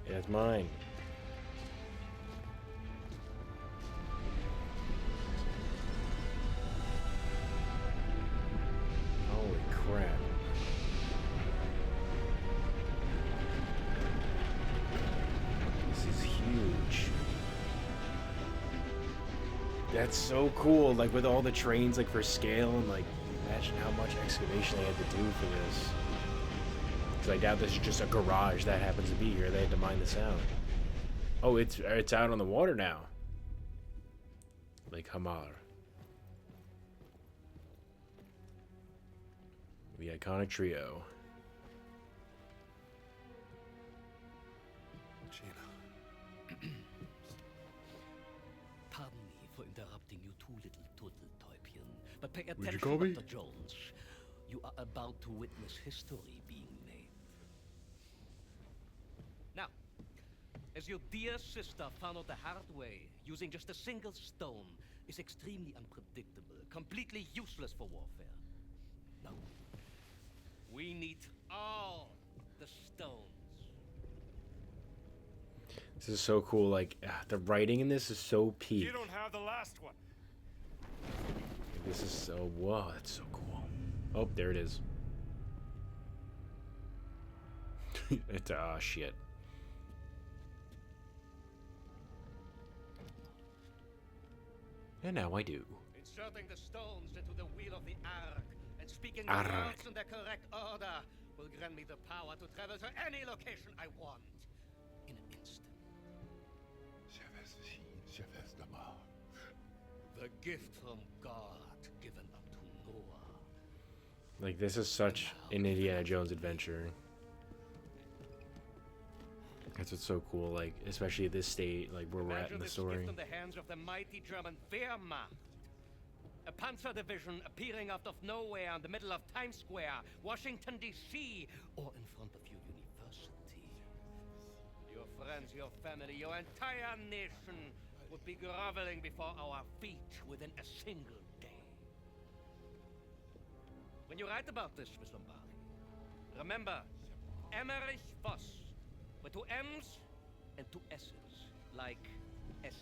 Yeah, it's mine. Holy crap. This is huge. That's so cool, like with all the trains like for scale and like imagine how much excavation they had to do for this. Because I doubt this is just a garage that happens to be here. They had to mine this out. Oh, it's out on the water now. Lake Hamar. The iconic trio. Pardon me for interrupting you two little turtle-täubchen, but pay Would you attention, call me? Dr. Jones. You are about to witness history being made. Now, as your dear sister found out the hard way, using just a single stone is extremely unpredictable, completely useless for warfare. No. We need all the stones. This is so cool. Like the writing in this is so peak. You don't have the last one. This is so whoa. That's so cool. Oh, there it is. It's shit. And now I do. Inserting the stones into the wheel of the Ark and speaking the Ark. words in the correct order will grant me the power to travel to any location I want in an instant. The gift from God given unto Noah. Like this is such an Indiana Jones adventure. That's what's so cool. Like especially at this state, like where we're at in the story. Gift in the hands of the mighty German Wehrmacht. A panzer division appearing out of nowhere in the middle of Times Square, Washington, D.C., or in front of your university. Your friends, your family, your entire nation would be groveling before our feet within a single day. When you write about this, Miss Lombardi, remember Emmerich Voss, with two M's and two S's, like SS.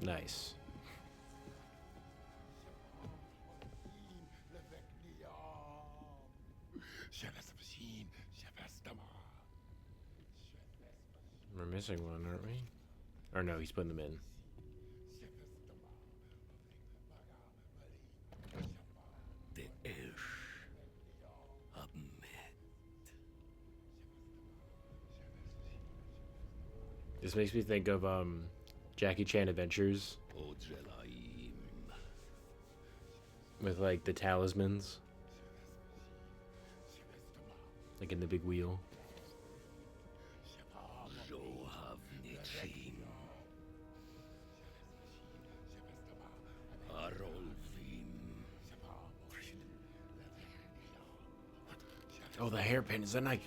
Nice. We're missing one, aren't we? Or no, he's putting them in. The Ish of Met. This makes me think of Jackie Chan Adventures with like the talismans, like in the big wheel. Oh, the hairpin is a knife.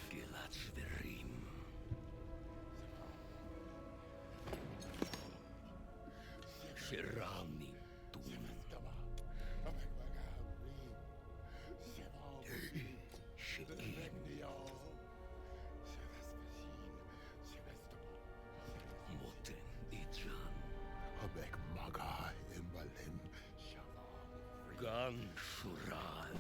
Gan Shural.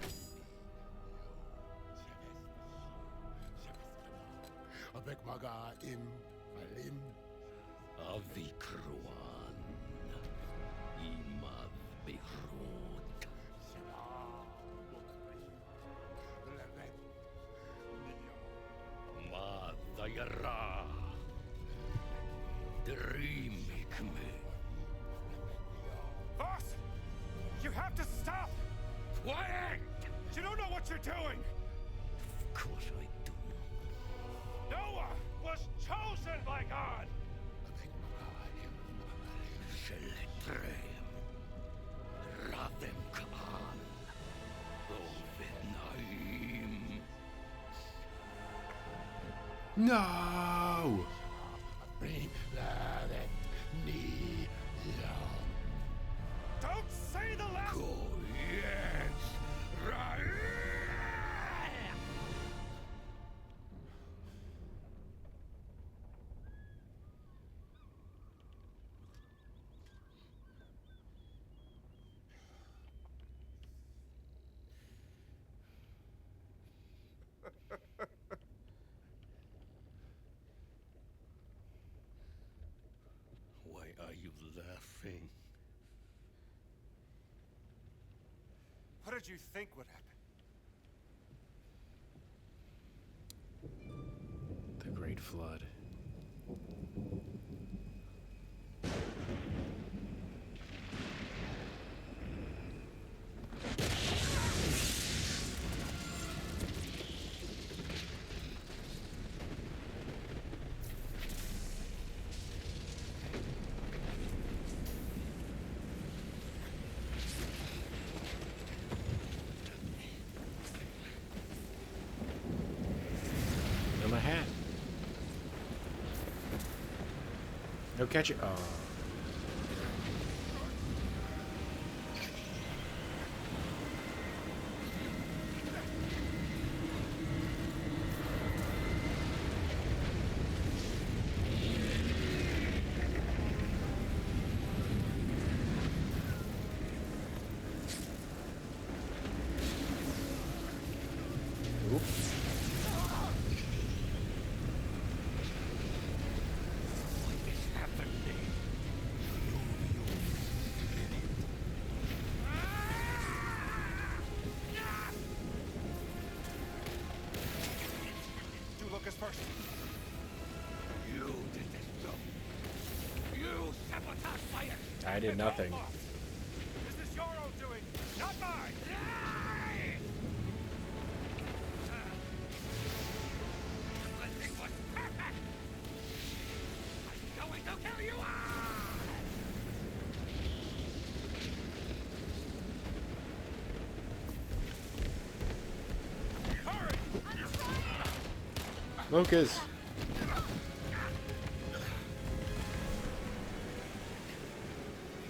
Avec Maga im Valim. Avikruan. Imav Behrod. Madayara. Dreamikme. Voss! You have to stop! Quiet! You don't know what you're doing! Of course I do. Noah was chosen by God! Seletrem. Radem Kaan. Ovenaim. No! Don't say the last... Yes. Right. laughing. What did you think would happen? The Great Flood. And my hat. No catch it. Oh. Oops. Do Locus first. You did this job. You sabotaged my expedition. I did nothing. This is your own doing, not mine. Everything was perfect. I'm going to kill you all. Hurry! Locus.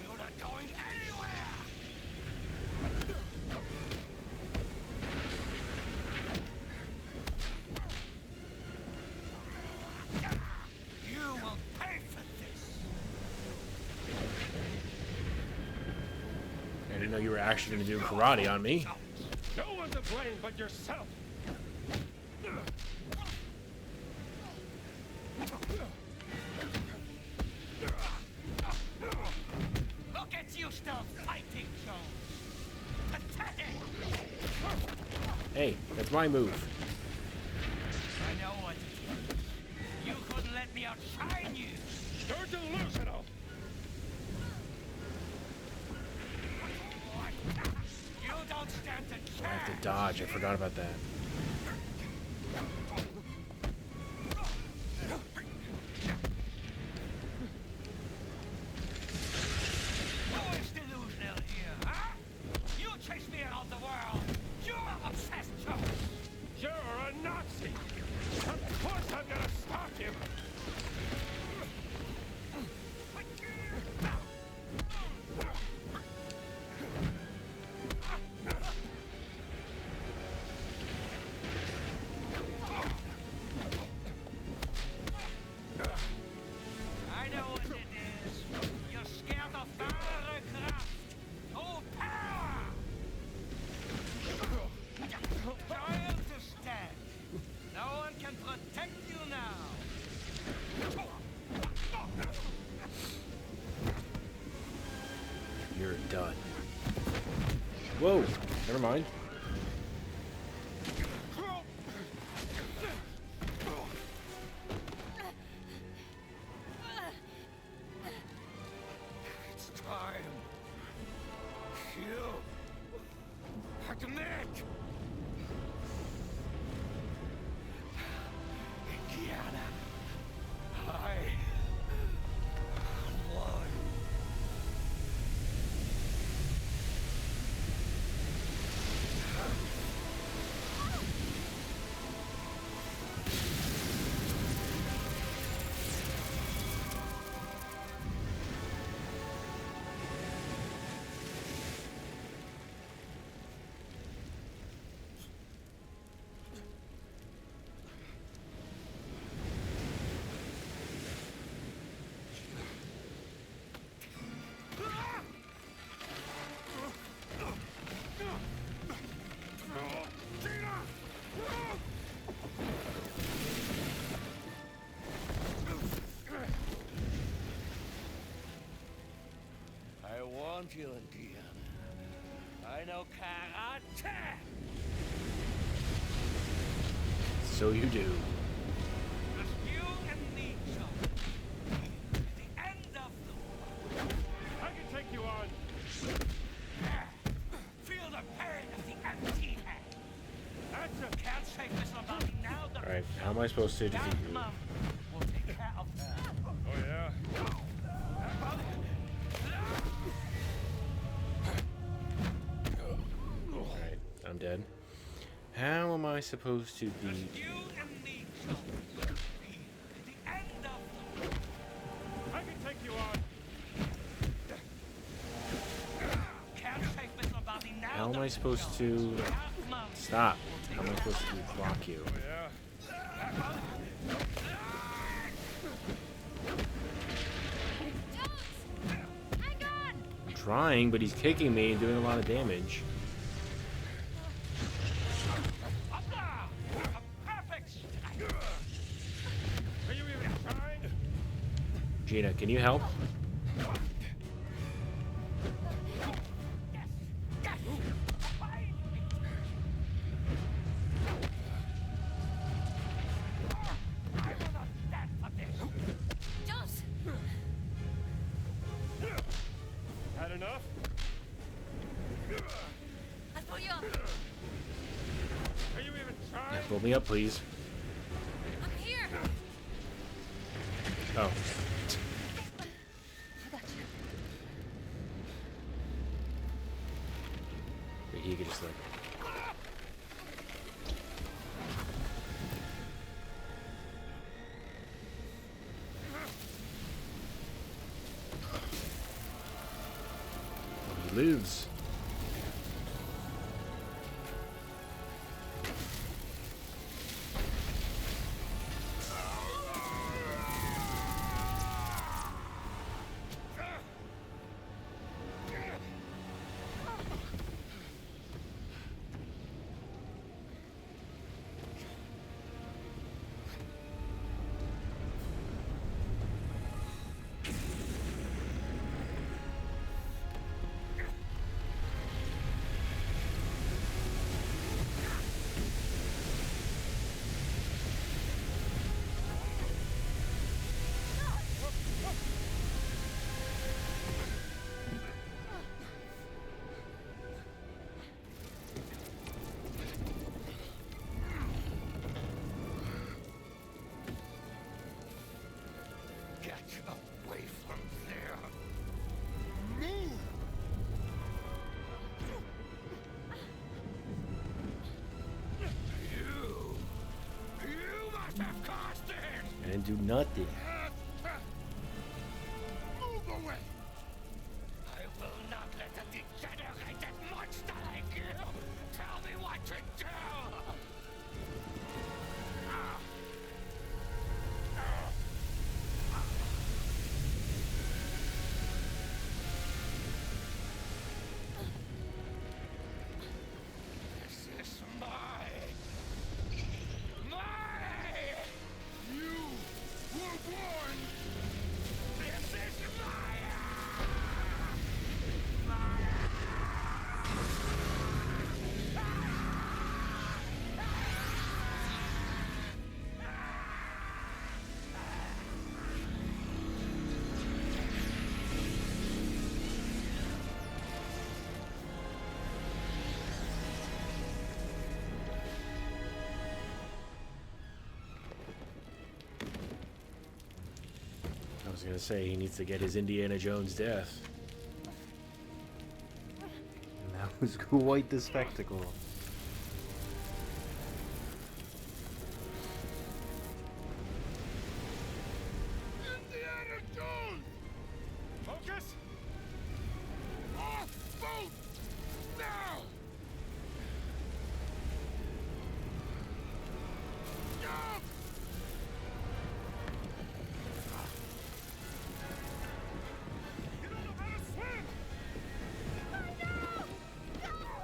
You're not going anywhere. You will pay for this. I didn't know you were actually going to do karate on me. No one to blame but yourself. Look at you still fighting, Jones. Pathetic. Hey, that's my move. I know what it is. You couldn't let me outshine you. You're delusional. You don't stand a chance. I have to dodge. I forgot about that. Who is delusional here, huh? You chase me around the world. You're obsessed, Jones. You're a Nazi. Of course I'm gonna stop you. I know what it is. You're scared of wahre Kraft. Oh, power! I understand. No one can protect you now. You're done. Whoa. Never mind. It's time. You admit. Indiana, I won. you, Indiana. I know karate! So you do. Just you and me, John. The end of the war. I can take you on. Feel the pain of the empty head. That's a Can't shake this body now. The Alright, how am I supposed to defeat that you? mum will take care of her. Oh, yeah? Alright, I'm dead. How am I supposed to beat... You and me, John. The end of the war. I can take you on. Can't shake this body now. How am I supposed to... That mum Stop. How am I supposed to block you? Oh, yeah? Hang on! I'm trying, but he's kicking me and doing a lot of damage. Up there! A perfect strike! Are you even trying? Gina, can you help? Yes! Yes! Fine! I will not stand for this! Joss! Had enough? I'll pull you up. Are you even trying? Pull me up, please. I'm here. Oh. I got you. He could just like... He lives. Get away from there! Move! You must have caused this! And do nothing. Move away! I will not let a degenerated monster like you tell me what to do! This is mine! You were born! This is I was gonna say he needs to get his Indiana Jones death. And that was quite the spectacle. Indiana Jones! Locus? Off boat! Now! Go! You don't know how to swim! Oh, no! No!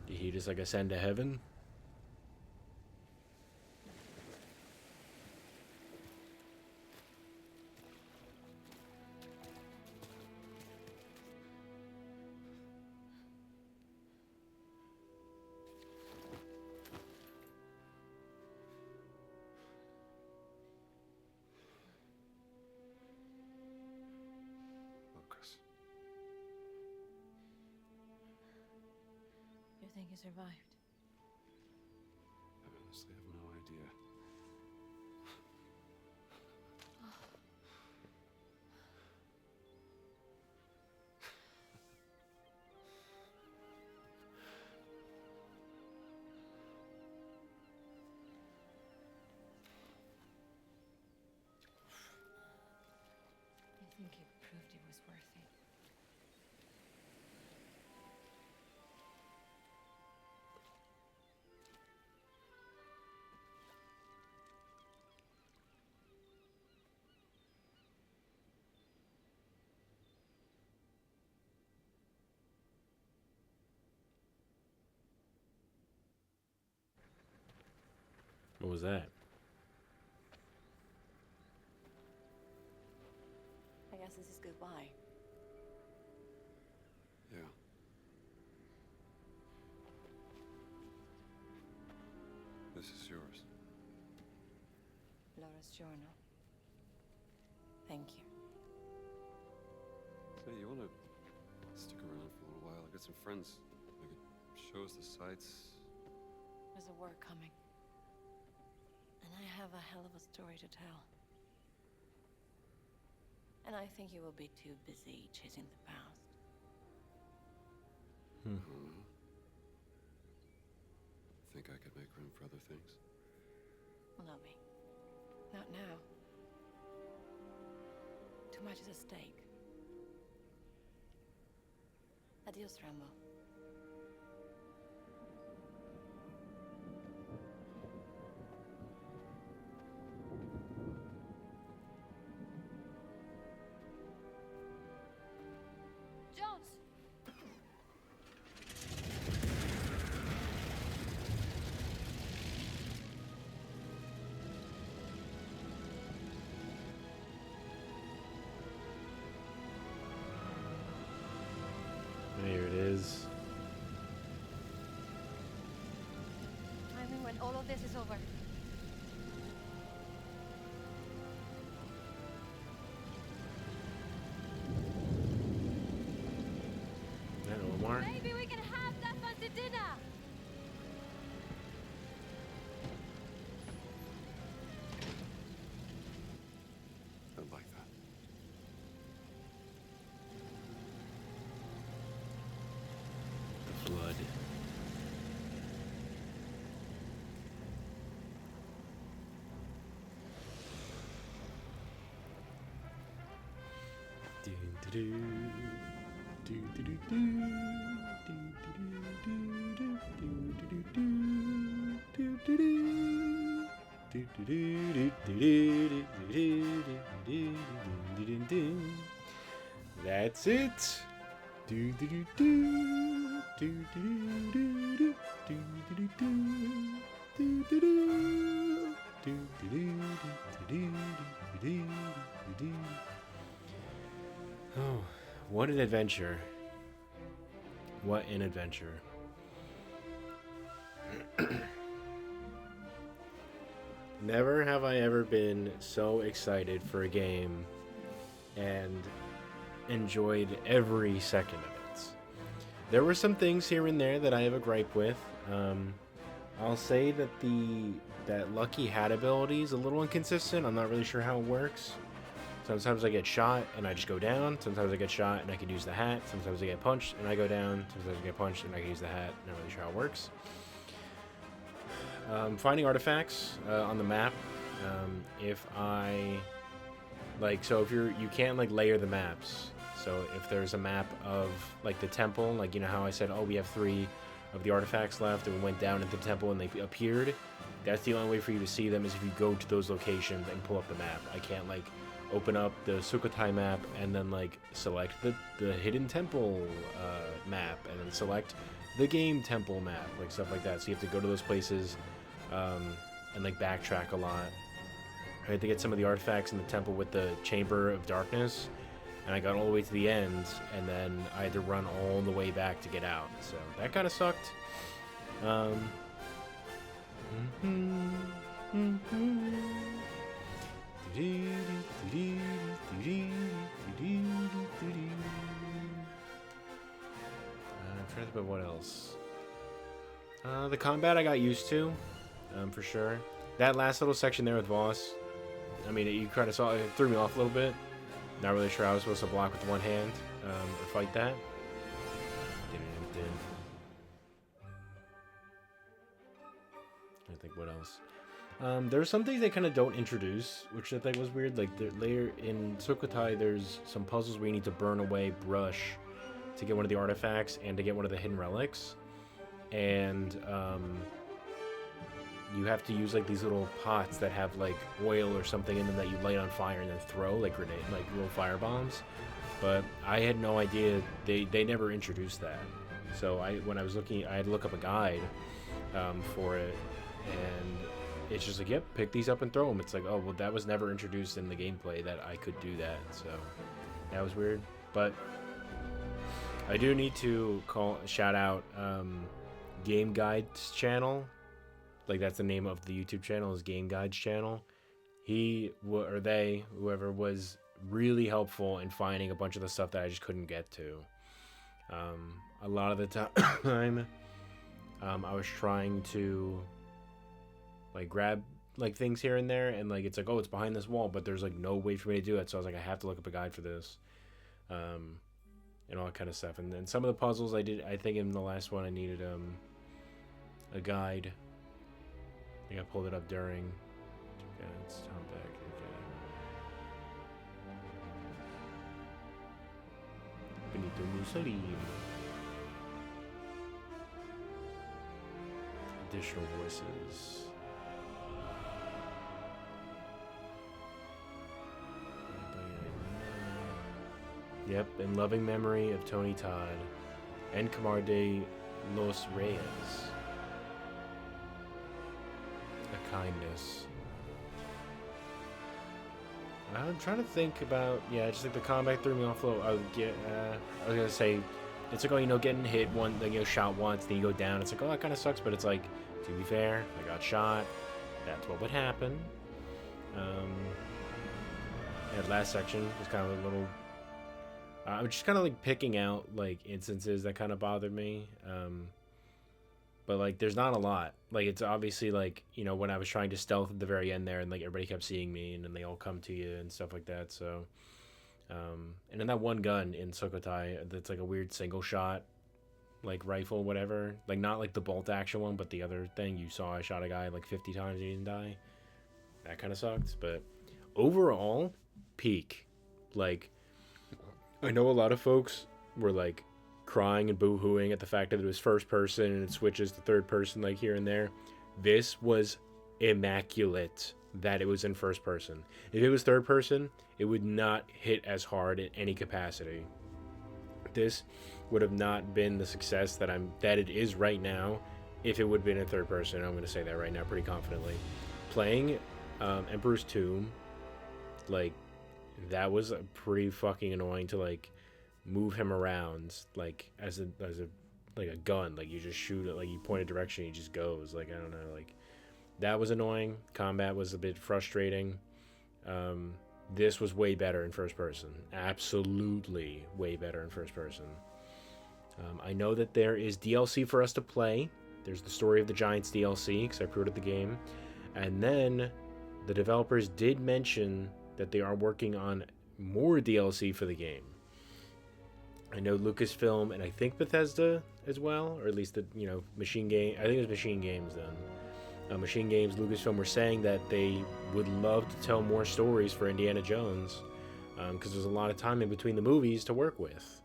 Did he just like ascend to heaven? Locus. You think he survived? I honestly have no idea. I think he proved he was worthy. What was that? I guess this is goodbye. Yeah. This is yours. Laura's journal. Thank you. Say, you wanna stick around for a little while? I got some friends. I could show us the sights. There's a war coming. And I have a hell of a story to tell. And I think you will be too busy chasing the past. I don't know. Think I could make room for other things? Well, not me. Not now. Too much is at stake. Adios, Rambo. Jones! There it is. I mean, when all of this is over. That Omar. Maybe we can have that fancy dinner! I like that. The flood. That's it. Oh, what an adventure. What an adventure. Never have I ever been so excited for a game and enjoyed every second of it. There were some things here and there that I have a gripe with. I'll say that that Lucky hat ability is a little inconsistent. I'm not really sure how it works. Sometimes I get shot and I just go down. Sometimes I get shot and I can use the hat. Sometimes I get punched and I go down. Sometimes I get punched and I can use the hat. Not really sure how it works. Finding artifacts on the map. If I so if you can't like layer the maps. So if there's a map of like the temple, like you know how I said, oh, we have 3 of the artifacts left, and we went down into the temple and they appeared. That's the only way for you to see them is if you go to those locations and pull up the map. I can't like open up the Sukhothai map and then like select the hidden temple map and then select the game temple map, like stuff like that. So you have to go to those places and like backtrack a lot. I had to get some of the artifacts in the temple with the Chamber of Darkness, and I got all the way to the end, and then I had to run all the way back to get out. So that kind of sucked. I'm trying to think about what else. The combat I got used to, for sure. That last little section there with Voss, I mean, you kind of saw it threw me off a little bit. Not really sure I was supposed to block with one hand or fight that. I think what else. There's some things they kind of don't introduce, which I think was weird. Like later in Ziggurat, there's some puzzles where you need to burn away brush to get one of the artifacts and to get one of the hidden relics, and you have to use like these little pots that have like oil or something in them that you light on fire and then throw like little fire bombs. But I had no idea they never introduced that. So when I was looking, I had to look up a guide for it, and it's just like, yep, pick these up and throw them. It's like, oh well, that was never introduced in the gameplay that I could do that. So that was weird. But I do need to shout out Game Guide's channel. Like, that's the name of the YouTube channel, is Game Guide's channel. Whoever was really helpful in finding a bunch of the stuff that I just couldn't get to. A lot of the time, I was trying to like grab like things here and there, and like it's like, oh, it's behind this wall, but there's like no way for me to do it. So I was like, I have to look up a guide for this, and all that kind of stuff. And then some of the puzzles I think in the last one I needed a guide. I think I pulled it up during. Okay, it's Tom back. Okay. Benito Mussolini. Additional voices. Yep, in loving memory of Tony Todd and Camar de los Reyes. A kindness. I'm trying to think about, yeah, just like the combat threw me off a little. I was gonna say, it's like, oh, you know, getting hit one, then you know, shot once, then you go down. It's like, oh, that kind of sucks, but it's like, to be fair, I got shot. That's what would happen. Yeah, the last section was kind of a little. I'm just kind of like picking out like instances that kind of bothered me. But like, there's not a lot. Like, it's obviously like, you know, when I was trying to stealth at the very end there, and like everybody kept seeing me, and then they all come to you and stuff like that. So, and then that one gun in Ziggurat, that's like a weird single shot, like rifle, whatever. Like, not like the bolt action one, but the other thing you saw. I shot a guy like 50 times, he didn't die. That kind of sucked. But overall, peak. Like, I know a lot of folks were like crying and boo-hooing at the fact that it was first person and it switches to third person like here and there. This was immaculate that it was in first person. If it was third person, it would not hit as hard in any capacity. This would have not been the success that it is right now if it would have been in third person. I'm going to say that right now pretty confidently. Playing Emperor's Tomb, like, that was pretty fucking annoying to like move him around like as a like a gun. Like, you just shoot it, like you point a direction, he just goes. Like, I don't know, like that was annoying. Combat was a bit frustrating. This was way better in first person. Absolutely way better in first person. I know that there is DLC for us to play. There's the Story of the Giants DLC, because I pre-ordered the game. And then the developers did mention that they are working on more DLC for the game. I know Lucasfilm and I think Bethesda as well, or at least the, you know, Machine Game. I think it was Machine Games then. Machine Games, Lucasfilm were saying that they would love to tell more stories for Indiana Jones, because there's a lot of time in between the movies to work with.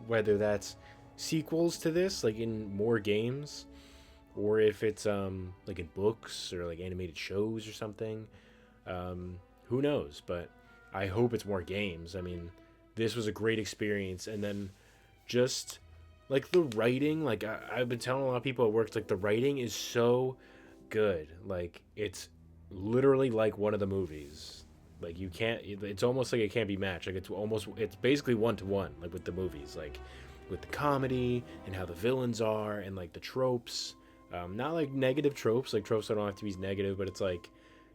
Whether that's sequels to this, like in more games, or if it's like in books or like animated shows or something. Who knows? But I hope it's more games. I mean, this was a great experience. And then just Like, the writing, like, I've been telling a lot of people at work, it's like, the writing is so good. Like, it's literally like one of the movies. Like, you can't, it's almost like it can't be matched. Like, it's basically one to one, like, with the movies. Like, with the comedy and how the villains are and, like, the tropes. Not, like, negative tropes. Like, tropes don't have to be negative, but it's like,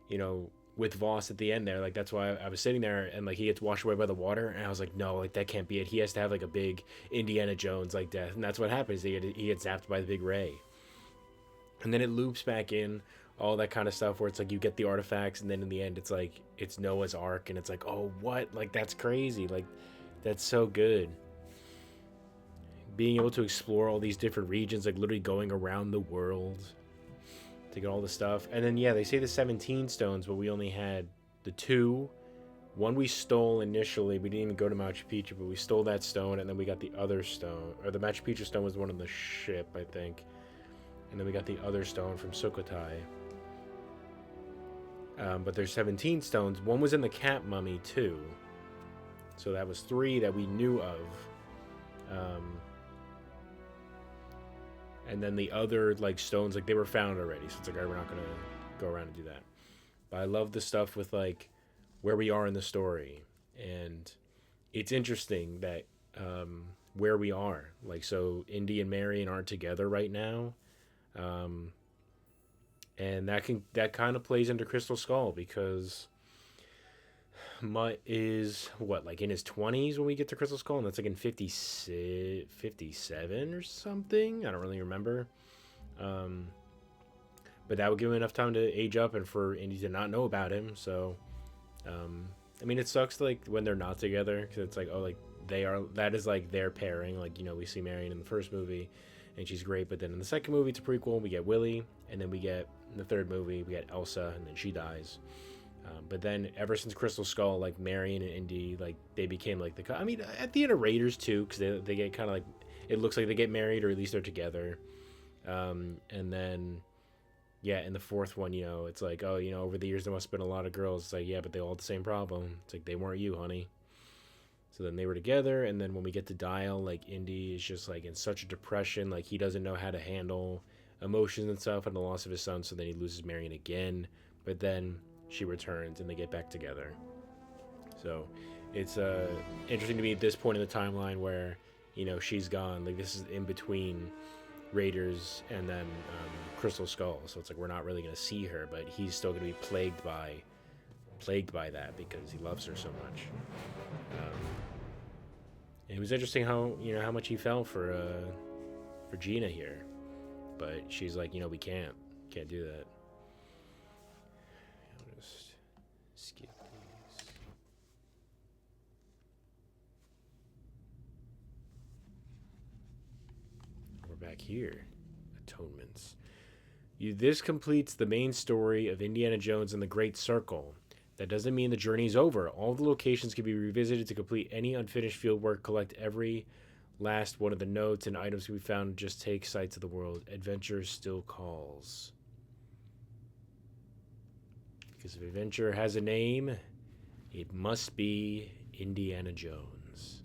you know, with Voss at the end there, like, that's why I was sitting there and, like, he gets washed away by the water, and I was like, no, like, that can't be it. He has to have, like, a big Indiana Jones, like, death, and that's what happens. He gets zapped by the big ray. And then it loops back in, all that kind of stuff, where it's like you get the artifacts, and then in the end, it's like, it's Noah's Ark, and it's like, oh, what? Like, that's crazy. Like, that's so good. Being able to explore all these different regions, like, literally going around the world to get all the stuff. And then, yeah, they say the 17 stones, but we only had the 2. One we stole initially. We didn't even go to Machu Picchu, but we stole that stone, and then we got the other stone. Or the Machu Picchu stone was one on the ship, I think. And then we got the other stone from Sukhothai. But there's 17 stones. One was in the cat mummy, too. So that was 3 that we knew of. And then the other, like, stones, like, they were found already. So it's like, all right, we're not going to go around and do that. But I love the stuff with, like, where we are in the story. And it's interesting that where we are. Like, so Indy and Marion aren't together right now. And that kind of plays into Crystal Skull, because Mutt is, what, like in his 20s when we get to Crystal Skull, and that's like in 57 or something? I don't really remember. But that would give him enough time to age up and for Indy to not know about him, so... I mean, it sucks, like, when they're not together, because it's like, oh, like, that is, like, their pairing. Like, you know, we see Marion in the first movie, and she's great, but then in the second movie, it's a prequel, we get Willie, and then we get, in the third movie, we get Elsa, and then she dies. But then, ever since Crystal Skull, like, Marion and Indy, like, they became, like, I mean, at the end of Raiders, too, because they get kind of, like, it looks like they get married, or at least they're together. And then... yeah, in the fourth one, you know, it's like, oh, you know, over the years there must have been a lot of girls. It's like, yeah, but they all had the same problem. It's like, they weren't you, honey. So then they were together, and then when we get to Dial, like, Indy is just, like, in such a depression. Like, he doesn't know how to handle emotions and stuff and the loss of his son, so then he loses Marion again. But then she returns, and they get back together. So it's interesting to me at this point in the timeline where, you know, she's gone. Like, this is in between Raiders and then Crystal Skull, so it's like we're not really going to see her, but he's still going to be plagued by that because he loves her so much. And it was interesting how, you know, how much he fell for Gina here, but she's like, you know, we can't do that. I'll just skip these. We're back here. Atonements. This completes the main story of Indiana Jones and the Great Circle. That doesn't mean the journey is over. All the locations can be revisited to complete any unfinished fieldwork, collect every last one of the notes and items can be found, just take sights of the world. Adventure still calls. Because if adventure has a name, it must be Indiana Jones.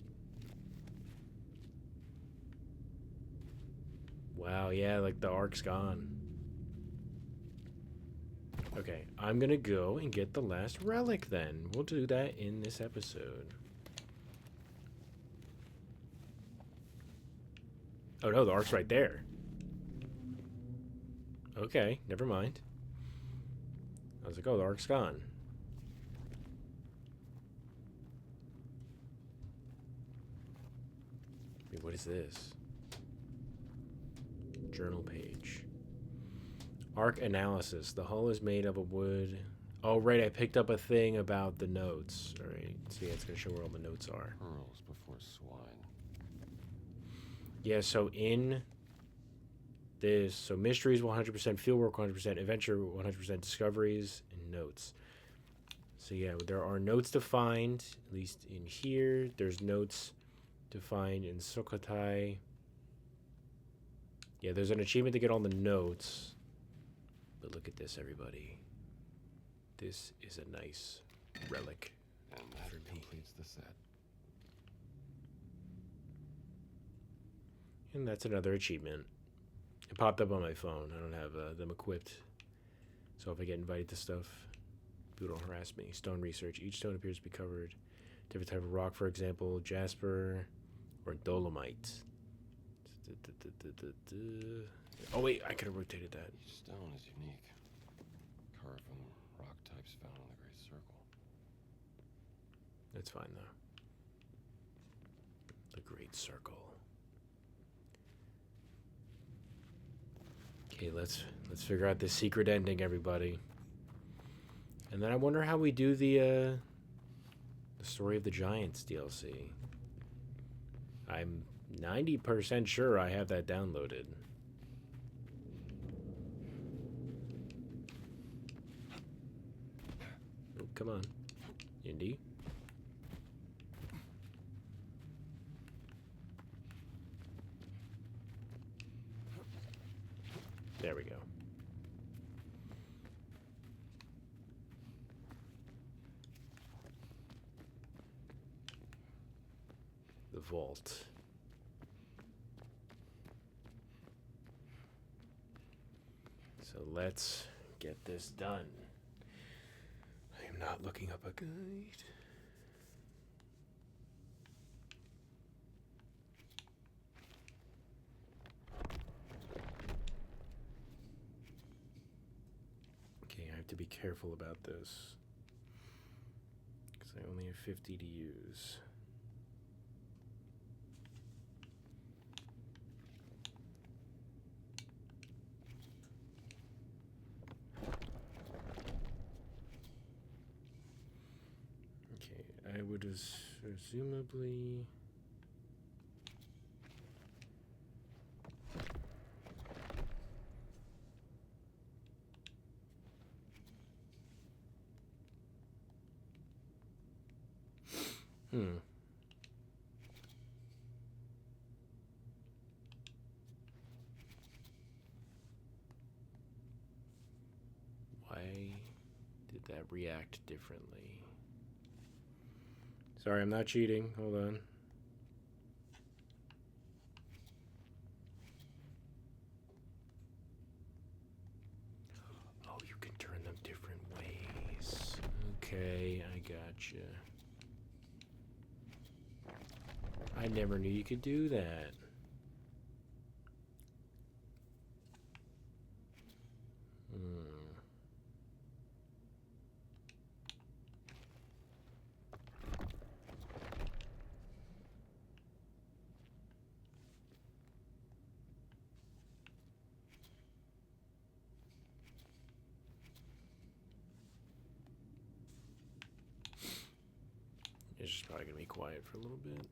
Wow, yeah, like the ark's gone. Okay, I'm gonna go and get the last relic then. We'll do that in this episode. Oh no, the ark's right there. Okay, never mind. I was like, oh, the ark's gone. Wait, what is this? Journal page. Arc analysis. The hull is made of a wood. Oh, right. I picked up a thing about the notes. All right. So, yeah, it's going to show where all the notes are. Pearls before swine. Yeah, so in this, so mysteries 100%, fieldwork 100%, adventure 100%, discoveries, and notes. So, yeah, there are notes to find, at least in here. There's notes to find in Sukhothai. Yeah, there's an achievement to get all the notes. But look at this, everybody. This is a nice relic. And that completes the set. And that's another achievement. It popped up on my phone. I don't have them equipped. So if I get invited to stuff, people don't harass me. Stone research. Each stone appears to be covered. Different type of rock, for example, jasper or dolomite. Oh wait, I could have rotated that. Each stone is unique. Carved from rock types found in the Great Circle. That's fine though. The Great Circle. Okay, let's figure out this secret ending, everybody. And then I wonder how we do the Story of the Giants DLC. I'm 90% sure I have that downloaded. Oh, come on, Indy. There we go. The vault. So let's get this done. I am not looking up a guide. To be careful about this because I only have 50 to use. Okay, I would presumably. Why did that react differently? Sorry, I'm not cheating. Hold on. Oh, you can turn them different ways. Okay, I gotcha. I never knew you could do that. It's just probably gonna be quiet for a little bit.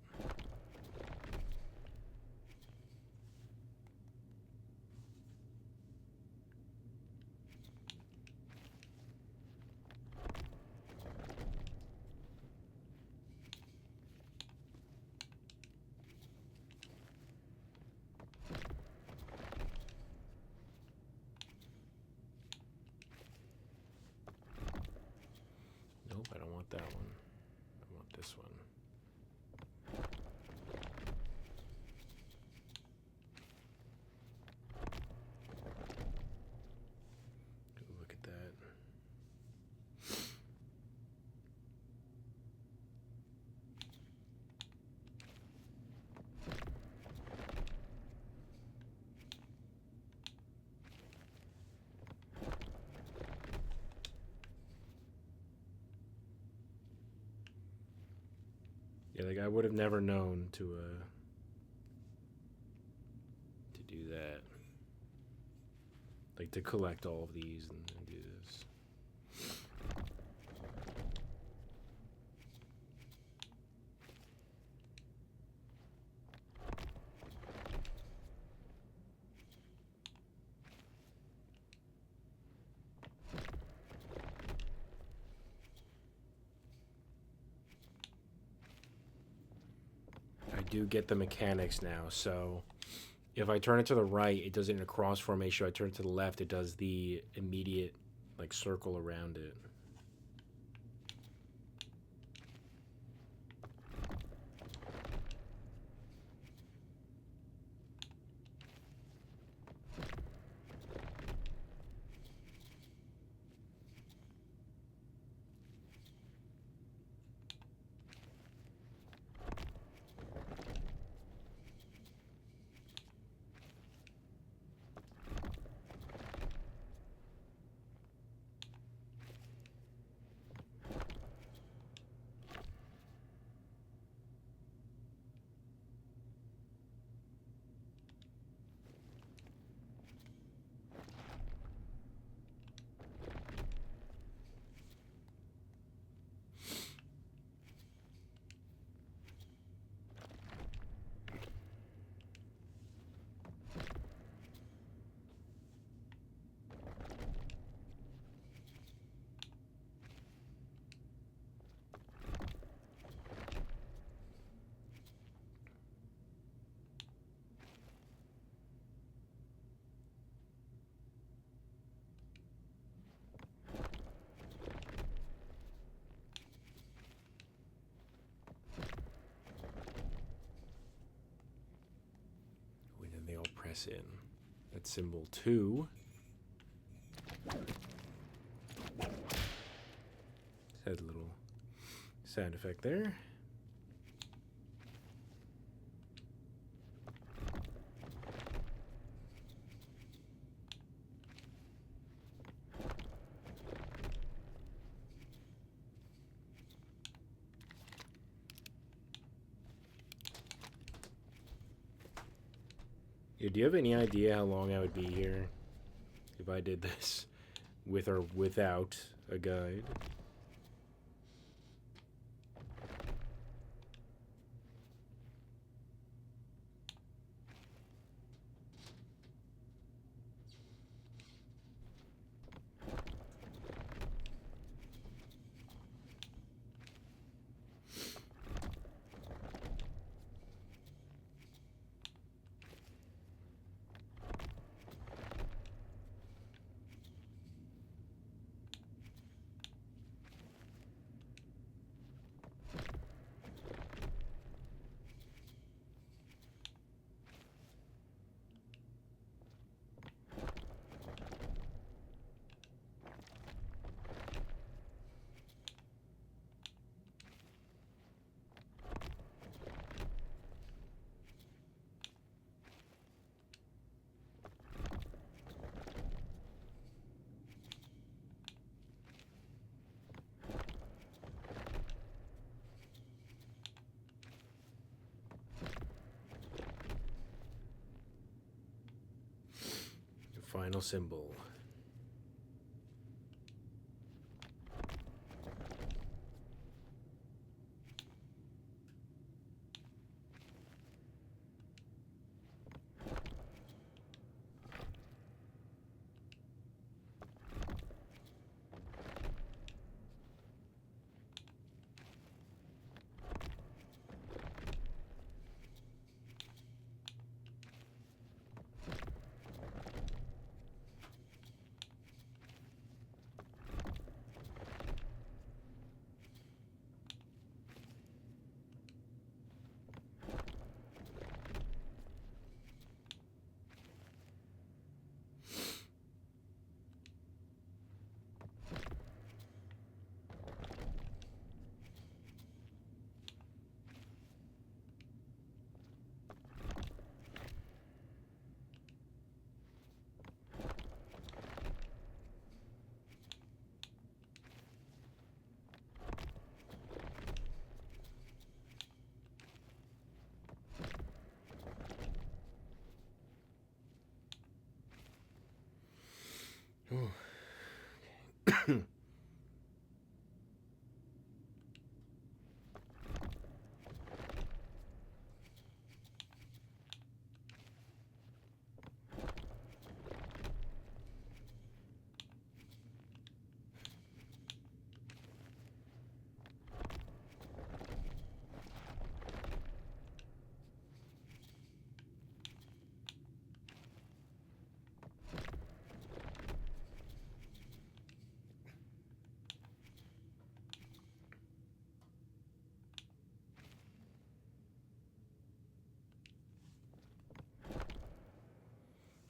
Nope, I don't want that one. I want this one. Look at that. Yeah, like I would have never known to do that. Like to collect all of these and do this. I do get the mechanics now, so if I turn it to the right, it does it in a cross formation. If I turn it to the left, it does the immediate like circle around it. press in. That's symbol 2. Had a little sound effect there. Do you have any idea how long I would be here if I did this with or without a guide? Final symbol.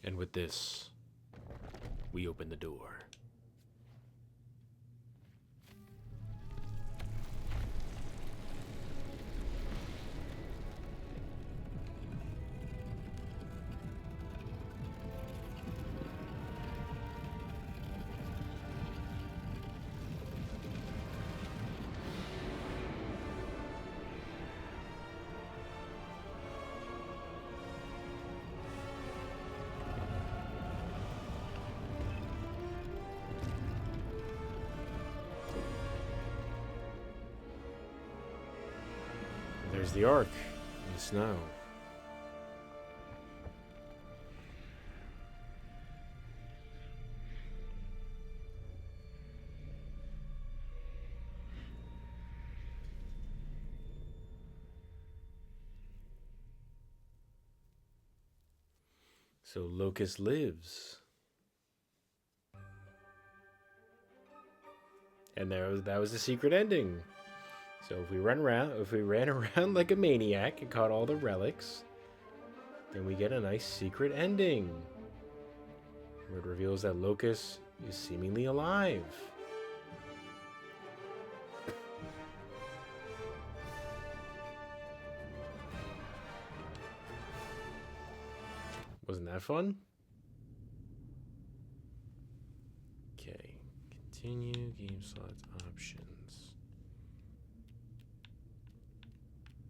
And with this, we open the door. There's the Ark in the snow. So Locus lives. And that was the secret ending. So if we ran around like a maniac and caught all the relics, And we get a nice secret ending, where it reveals that Locus is seemingly alive. Wasn't that fun? Okay, continue, game slots, options.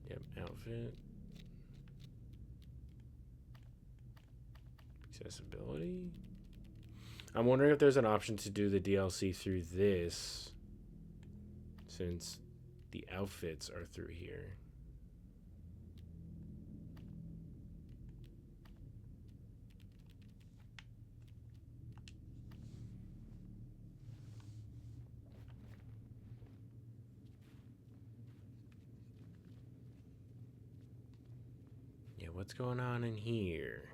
Yep, outfit. Accessibility. I'm wondering if there's an option to do the DLC through this, since the outfits are through here. Yeah, what's going on in here?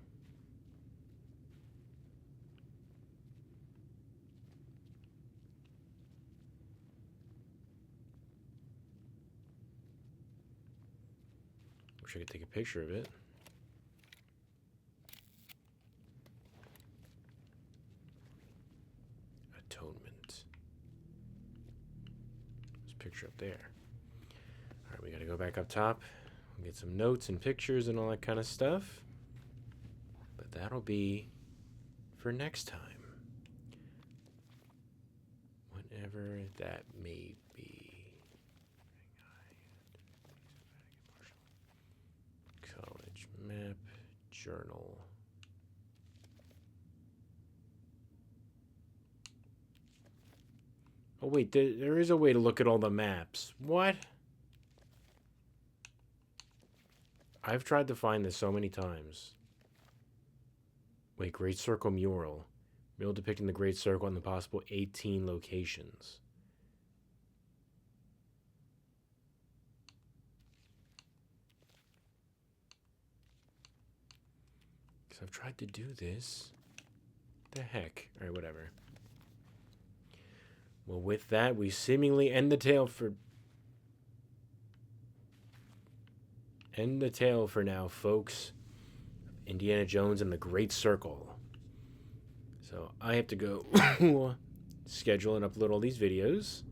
Wish I could take a picture of it. Atonement. There's a picture up there. Alright, we gotta go back up top. We'll get some notes and pictures and all that kind of stuff. But that'll be for next time. Whenever that may be. College map, journal. Oh wait, there is a way to look at all the maps. What? I've tried to find this so many times. Wait, Great Circle mural. Mural depicting the Great Circle and the possible 18 locations. Because I've tried to do this. The heck? Alright, whatever. Well, with that, we seemingly end the tale for now, folks. Indiana Jones and the Great Circle. So I have to go schedule and upload all these videos,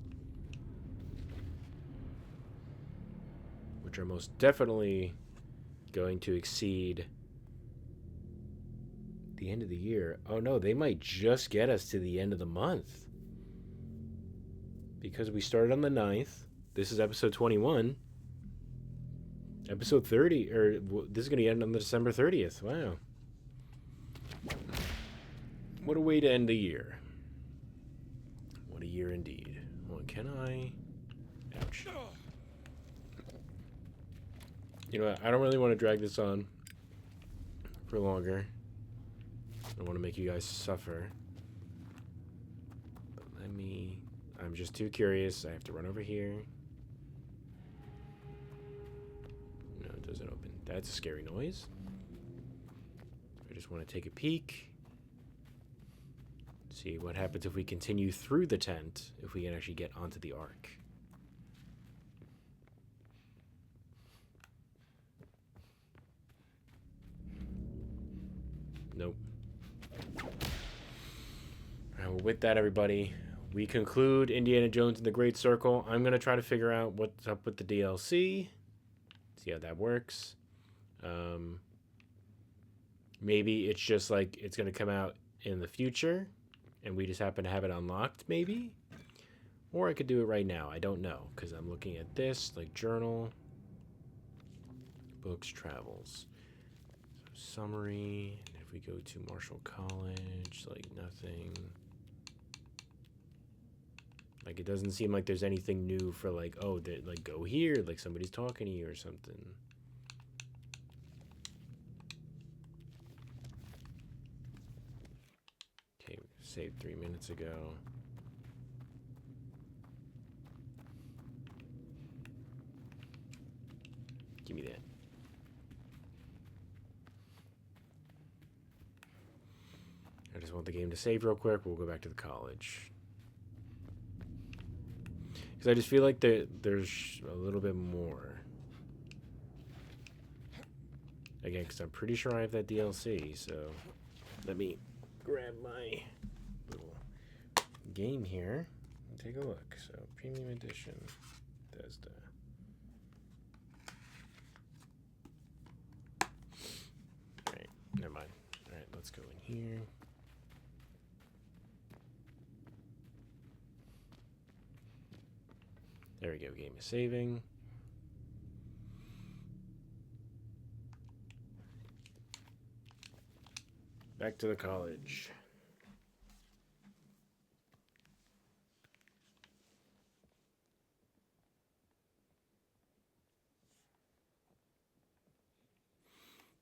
which are most definitely going to exceed the end of the year. Oh no, they might just get us to the end of the month. Because we started on the 9th. This is episode 21. Episode 30, or this is going to end on the December 30th. Wow. What a way to end the year. What a year indeed. Well, can I... Ouch. You know what? I don't really want to drag this on for longer. I don't want to make you guys suffer. But let me... I'm just too curious. I have to run over here. No, it doesn't open. That's a scary noise. I just want to take a peek. See what happens if we continue through the tent, if we can actually get onto the ark. Nope. Alright, well, with that, everybody, we conclude Indiana Jones and the Great Circle. I'm going to try to figure out what's up with the DLC. See how that works. Maybe it's just like it's going to come out in the future and we just happen to have it unlocked, maybe. Or I could do it right now. I don't know, because I'm looking at this, like journal, books, travels. So summary, and if we go to Marshall College, like nothing. Like, it doesn't seem like there's anything new for, like, oh, like, go here, like somebody's talking to you or something. Okay, saved 3 minutes ago. Give me that. I just want the game to save real quick. We'll go back to the college. Because I just feel like there's a little bit more. Again, because I'm pretty sure I have that DLC, so let me grab my little game here and take a look. So, Premium Edition, Bethesda. Alright, never mind. Alright, let's go in here. There we go, game is saving. Back to the college.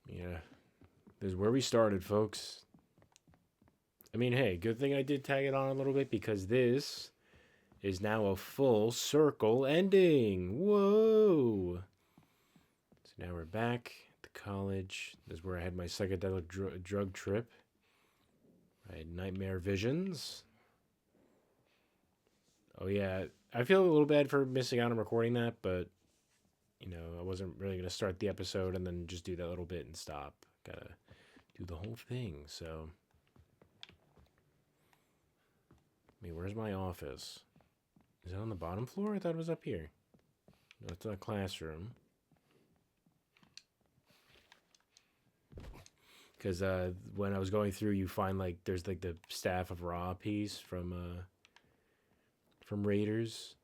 Yeah. This is where we started, folks. I mean, hey, good thing I did tag it on a little bit because this is now a full circle ending. Whoa. So now we're back at the college. This is where I had my psychedelic drug trip. I had nightmare visions. Oh, yeah. I feel a little bad for missing out on recording that, but, you know, I wasn't really going to start the episode and then just do that little bit and stop. Gotta do the whole thing, so. I mean, where's my office? Is it on the bottom floor? I thought it was up here. No, it's not a classroom. Because when I was going through, you find, like, there's, like, the Staff of Ra piece from Raiders.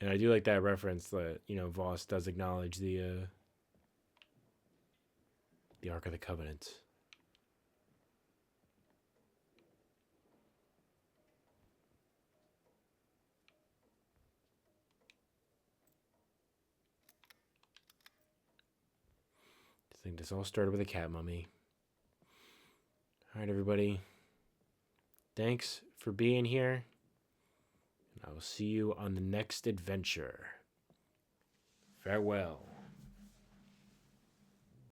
And I do like that reference that, you know, Voss does acknowledge the Ark of the Covenant. I think this all started with a cat mummy. All right, everybody. Thanks for being here. And I will see you on the next adventure. Farewell.